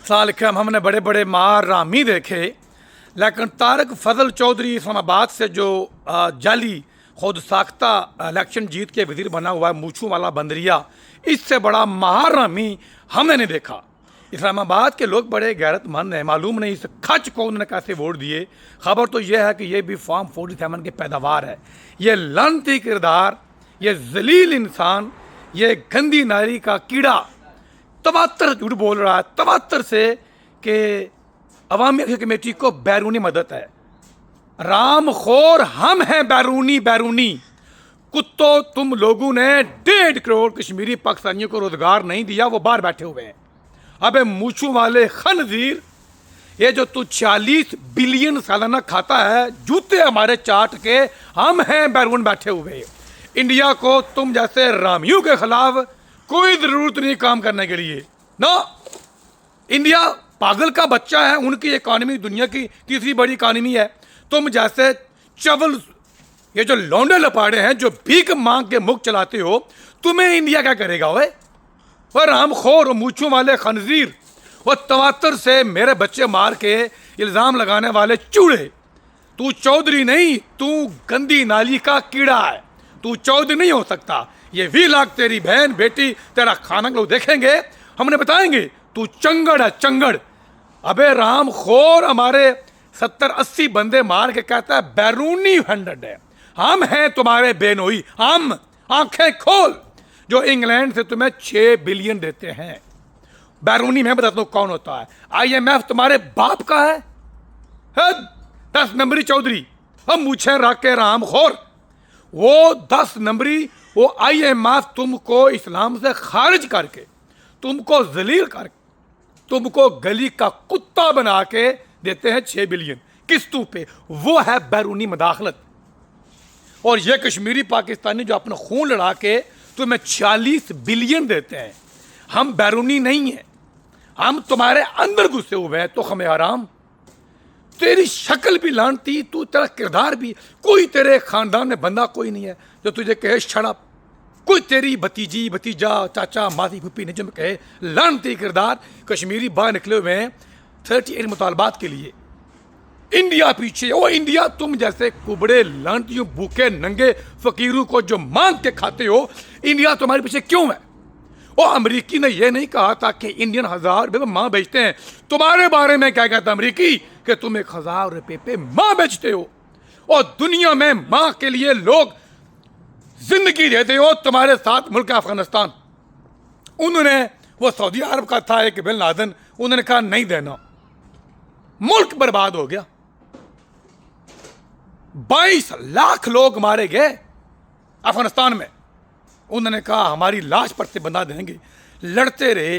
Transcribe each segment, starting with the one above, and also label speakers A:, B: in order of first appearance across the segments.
A: साल के हमने बड़े बड़े मार रामी देखे, लेकिन तारक फजल चौधरी इस्लामाबाद से जो जाली खुद साख्ता इलेक्शन जीत के वजीर बना हुआ है, मूछू वाला बंदरिया, इससे बड़ा महारामी हमने नहीं देखा। इस्लामाबाद के लोग बड़े गैरतमंद हैं, मालूम नहीं इस खच को उन्होंने कैसे वोट दिए। खबर तो यह है कि यह भी फॉर्म 47 की पैदावार है। ये लानती किरदार, ये जलील इंसान, ये गंदी नारी का कीड़ा तवातर झूठ बोल रहा है, तवातर से कि अवामी कमेटी को बैरूनी मदद है। राम खोर हम हैं, बैरूनी बैरूनी कुत्तों। तुम लोगों ने 1.5 करोड़ कश्मीरी पाकिस्तानियों को रोजगार नहीं दिया, वो बाहर बैठे हुए हैं। अबे मूछू वाले खनजीर, ये जो तू 40 बिलियन सालाना खाता है, जूते हमारे चाट के, हम हैं बैरून बैठे हुए। इंडिया को तुम जैसे रामियों के खिलाफ कोई जरूरत नहीं काम करने के लिए ना। इंडिया पागल का बच्चा है, उनकी इकॉनमी दुनिया की तीसरी बड़ी इकॉनमी है। तुम जैसे चवल, ये जो लौंडे लपाड़े हैं जो भीख मांग के मुख चलाते हो, तुम्हें इंडिया क्या करेगा? वो रामखोर, मूछों वाले खनजीर, वो तवातर से मेरे बच्चे मार के इल्ज़ाम लगाने वाले चूड़े। तू चौधरी नहीं, तू गंदी नाली का कीड़ा है। तू चौधरी नहीं हो सकता। ये 20 लाख तेरी बहन बेटी तेरा खाना लोग देखेंगे, हमने बताएंगे तू चंगड़ है, चंगड़। अबे राम खोर, हमारे 70-80 बंदे मार के कहता है बैरूनी 100 है। हम हैं तुम्हारे बेनोई, हम। आंखें खोल। जो इंग्लैंड से तुम्हें 6 बिलियन देते हैं। बैरूनी मैं बताता हूं कौन होता है। IMF तुम्हारे बाप का है 10 नंबरी चौधरी, हम मुझे रख के राम खोर। वो 10 नंबरी, वो IMF तुमको इस्लाम से खारिज करके, तुमको जलील करके, तुमको गली का कुत्ता बना के देते हैं 6 बिलियन किस्तों पे। वो है बैरूनी मदाखलत। और ये कश्मीरी पाकिस्तानी जो अपना खून लड़ा के तुम्हें 40 बिलियन देते हैं। हम बैरूनी नहीं हैं, हम तुम्हारे अंदर घुसे हुए हैं। तो हमें आराम, तेरी शक्ल भी लानती, तू तेरा किरदार भी, कोई तेरे खानदान में बंदा कोई नहीं है जो तुझे कहे शड़प। कोई तेरी भतीजी, भतीजा, चाचा, मासी, फूफी नहीं जो कहे लानती किरदार। कश्मीरी बाहर निकले हुए हैं 38 मुतालबात के लिए। इंडिया पीछे। ओ इंडिया, तुम जैसे कुबड़े लानतियों, भूखे नंगे फकीरों को जो मांग के खाते हो, इंडिया तुम्हारे पीछे क्यों है? ओ अमरीकी ने यह नहीं कहा था कि इंडियन 1000 रुपये माँ बेचते हैं। तुम्हारे बारे में क्या कहता अमरीकी कि तुम 1000 रुपये पे माँ बेचते हो। और दुनिया में माँ के लिए लोग जिंदगी देते हो। तुम्हारे साथ मुल्क अफगानिस्तान, उन्होंने, वो सऊदी अरब का था एक बिन लादेन, उन्होंने कहा नहीं देना, मुल्क बर्बाद हो गया। 22 लाख लोग मारे गए अफगानिस्तान में। उन्होंने कहा हमारी लाश पर से बंदा देंगे। लड़ते रहे,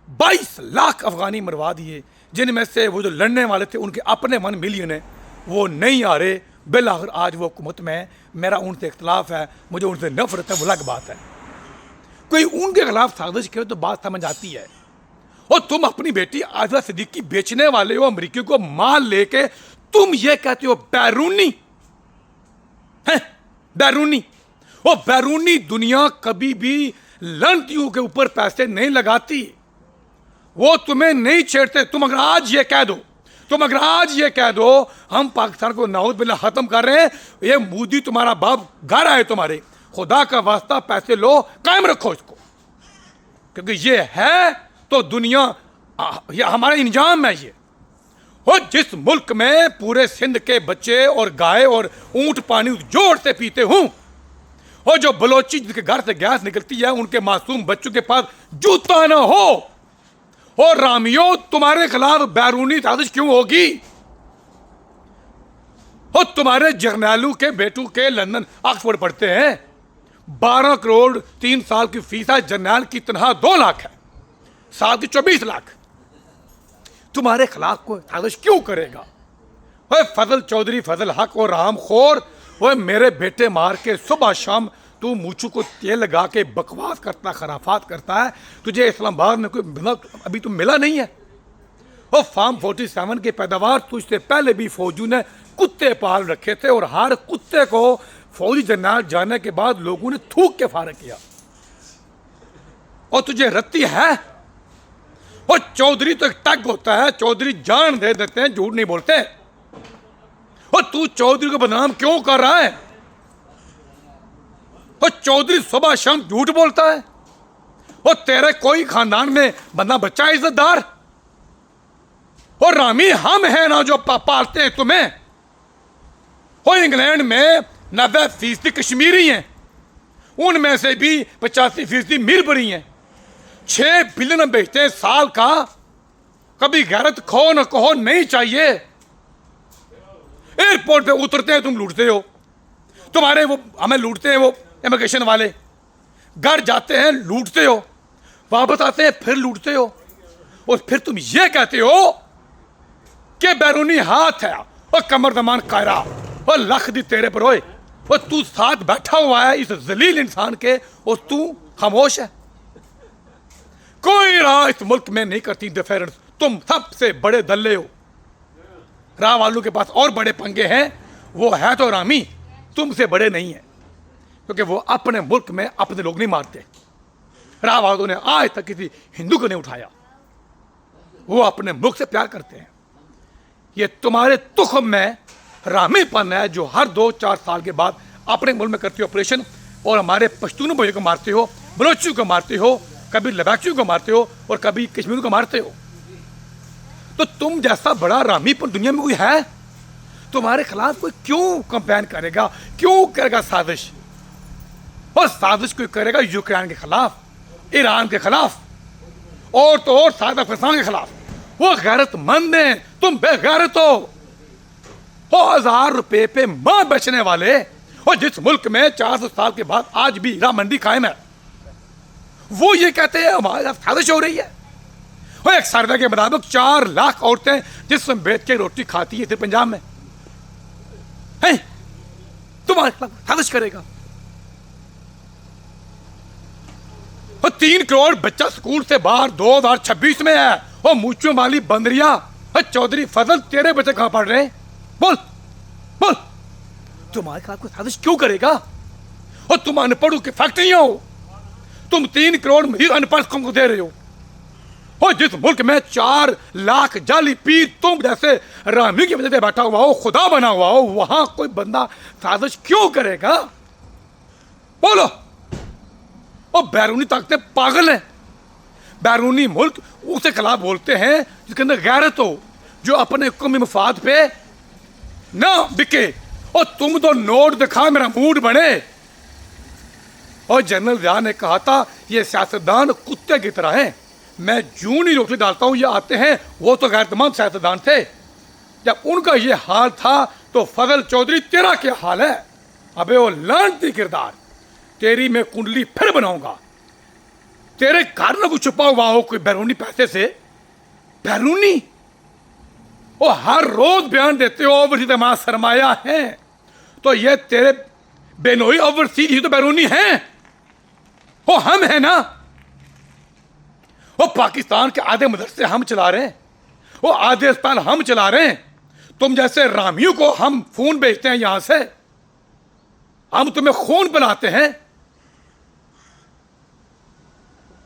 A: 22 लाख अफगानी मरवा दिए, जिनमें से वो जो लड़ने वाले थे उनके अपने 1 मिलियन है, वो नहीं आ रहे। बिल आखिर आज वो हुकूमत में है। मेरा उनसे इख्तलाफ है, मुझे उनसे नफरत है, वो अलग बात है। कोई उनके खिलाफ साजिश करे तो बात समझ आती है। और तुम अपनी बेटी आज़िज़ा सिद्दीकी बेचने वाले हो अमरीकी को माल लेके, तुम ये कहते हो बैरूनी है, बैरूनी। वो बैरूनी दुनिया कभी भी लंतियों के ऊपर पैसे नहीं लगाती, वो तुम्हें नहीं छेड़ते। तुम अगर आज ये कह दो, तुम अगर आज ये कह दो हम पाकिस्तान को नाउज़ बिल्लाह खत्म कर रहे हैं, ये मोदी तुम्हारा बाप घर आए तुम्हारे, खुदा का वास्ता पैसे लो, कायम रखो इसको, क्योंकि ये है तो दुनिया, ये हमारा इंजाम है। ये हो जिस मुल्क में पूरे सिंध के बच्चे और गाय और ऊंट पानी जोर से पीते हूं, और जो बलोची जिनके घर से गैस निकलती है, उनके मासूम बच्चों के पास जूता ना हो। और रामियों, तुम्हारे खिलाफ बैरूनी साजिश क्यों होगी? और तुम्हारे जर्नैलू के बेटू के लंदन ऑक्सफोर्ड पढ़ते हैं, 12 करोड़ 3 साल की फीस है। जर्नैल की तनख्वाह 2 लाख है, साल की 24 लाख। तुम्हारे खिलाफ कोई साजिश क्यों करेगा? ओए फजल चौधरी, फजल हक और राम खोर, ओए मेरे बेटे मार के सुबह शाम तू मूछू को तेल लगा के बकवास करता, खराफात करता है। तुझे इस्लामाबाद में कोई मिला, अभी तुम मिला नहीं है। और फॉर्म 47 की पैदावार तुझसे पहले भी फौजू ने कुत्ते पाल रखे थे, और हर कुत्ते को फौजी जर्नल जाने के बाद लोगों ने थूक के फारग किया। और तुझे रत्ती है और चौधरी तो एक टग होता है, चौधरी जान दे देते हैं, झूठ नहीं बोलते। और तू चौधरी को बदनाम क्यों कर रहा है? और चौधरी सुबह शाम झूठ बोलता है। और तेरे कोई खानदान में बंदा बच्चा है इज्जतदार? और रामी हम हैं ना जो पालते हैं तुम्हें। और इंग्लैंड में 90% कश्मीरी हैं, उनमें से भी 85% मीरपुरी हैं। 6 बिलियन बेचते हैं साल का। कभी गैरत खो न कहो नहीं चाहिए। एयरपोर्ट पे उतरते हैं तुम लूटते हो, तुम्हारे वो हमें लूटते हैं वो इमिग्रेशन वाले। घर जाते हैं लूटते हो, वापस आते हैं फिर लूटते हो। और फिर तुम ये कहते हो कि बैरूनी हाथ है और कमर दमान कायरा और लख दी तेरे पर होए। और तू साथ बैठा हुआ है इस जलील इंसान के और तू खामोश है। कोई राह इस मुल्क में नहीं करती इंटरफेरेंस। तुम सबसे बड़े दल्ले हो। राह वालों के पास और बड़े पंगे हैं, वो है तो रामी, तुमसे बड़े नहीं है, क्योंकि वो अपने मुल्क में अपने लोग नहीं मारते। राह वालों ने आज तक किसी हिंदू को नहीं उठाया। वो अपने मुल्क से प्यार करते हैं। ये तुम्हारे तुख्म में रामीपन है जो हर 2-4 साल के बाद अपने मुल्क में करते हो ऑपरेशन और हमारे पश्तून भाइयों को मारते हो, बलोचियों को मारते हो, कभी लद्दाखियों को मारते हो और कभी कश्मीर को मारते हो। तो तुम जैसा बड़ा रामीपन दुनिया में कोई है? तुम्हारे खिलाफ कोई क्यों कंपेन करेगा, क्यों करेगा साजिश? और साजिश कोई करेगा यूक्रेन के खिलाफ, ईरान के खिलाफ और तो और साउथ अफगानिस्तान के खिलाफ। वो गैरतमंद हैं, तुम बेगैरत हो। 1000 रुपए पे मां बेचने वाले और जिस मुल्क में 400 साल के बाद आज भी हीरा मंडी कायम है, वो ये कहते हैं हमारे साथ साजिश हो रही है। और एक सर्वे के मुताबिक 4 लाख औरतें जिसमें बेच के रोटी खाती है पंजाब में है, तुम्हारे खिलाफ साजिश करेगा। और 3 करोड़ बच्चा स्कूल से बाहर 2026 में है। और मूंछों वाली बंदरिया और चौधरी फजल तेरे बच्चे कहां पढ़ रहे हैं? बोल बोल, तुम्हारे खिलाफ कोई साजिश क्यों करेगा? और तुम अनपढ़ों की फैक्ट्री हो। तुम 3 करोड़ मरीज अनपढ़ को दे रहे हो। और जिस मुल्क में 4 लाख जाली पीर तुम जैसे रामी की वजह से बैठा हुआ हो, खुदा बना हुआ हो, वहां कोई बंदा साजिश क्यों करेगा? बोलो। और बैरूनी ताकतें पागल हैं। बैरूनी मुल्क उसके खिलाफ बोलते हैं जिसके अंदर गैरत हो, जो अपने कौमी मफाद पे ना बिके। और तुम तो नोट दिखा मेरा मूड बने। और जनरल ज़िया ने कहा था ये सियासतदान कुत्ते की तरह हैं, मैं जून ही रोटी डालता हूं, ये आते हैं। वो तो गैरतमंद सियासतदान थे। जब उनका ये हाल था तो फजल चौधरी तेरा क्या हाल है? अबे वो लानती किरदार, तेरी मैं कुंडली फिर बनाऊंगा। तेरे घर में कुछ छुपा हुआ हो कोई बैरूनी पैसे से। बैरूनी वो हर रोज बयान देते हो ओवरसीज हमारा सरमाया है, तो ये तेरे बेनोई ओवरसीज ही तो बैरूनी हैं। वो हम है ना। वो पाकिस्तान के आधे मदरसे हम चला रहे हैं, वो आधे अस्पताल हम चला रहे हैं। तुम जैसे रामियों को हम खून बेचते हैं, यहां से हम तुम्हें खून पिलाते हैं।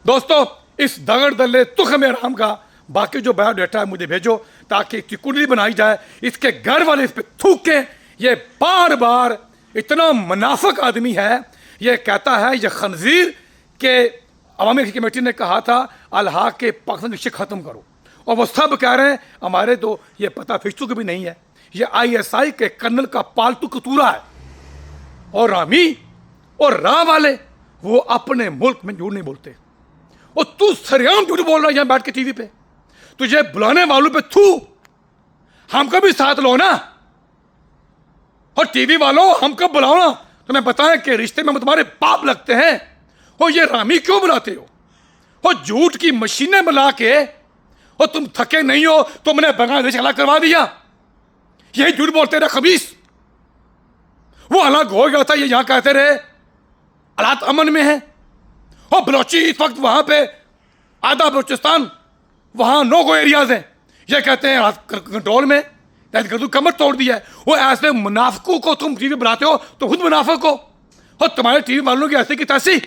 A: दोस्तों, इस दगड़ दल्ले तुख्म राम का बाकी जो बायोडाटा है मुझे भेजो ताकि इसकी कुंडली बनाई जाए। इसके घर वाले इस पर थूकें। ये बार बार इतना मुनाफिक आदमी है। ये कहता है ये खंजीर के अवामी कमेटी ने कहा था अल-हक के पाकिस्तान रिश्ते ख़त्म करो, और वो सब कह रहे हैं हमारे तो ये पता फिश्तों को भी नहीं है। ये ISI के कर्नल का पालतू कतूरा है। और रामी और राह वाले वो अपने मुल्क में झूठ नहीं बोलते। और तू सरेआम झूठ बोल रहा है यहां बैठ के टीवी पे। तुझे बुलाने वालों पे थू, हमको भी साथ लो ना। और टीवी वालों हमको बुलाओ ना, तुम्हें बताएं कि रिश्ते में तुम्हारे पाप लगते हैं। और ये रामी क्यों बुलाते हो? और झूठ की मशीनें बुला के, और तुम थके नहीं हो, तुमने बांग्लादेश अलग करवा दिया। यही झूठ बोलते रहे खबीस। वो अलग हो गया था, ये यहां कहते रहे हालात अमन में है। और बलोची इस वक्त वहां पे आधा बलोचिस्तान वहां नो गो एरियाज हैं, ये कहते हैं कंट्रोल में। कमर तोड़ दिया है। वो ऐसे मुनाफिकों को तुम टीवी बनाते हो तो खुद मुनाफिक हो। और तुम्हारे टीवी वालों की ऐसी की तैसी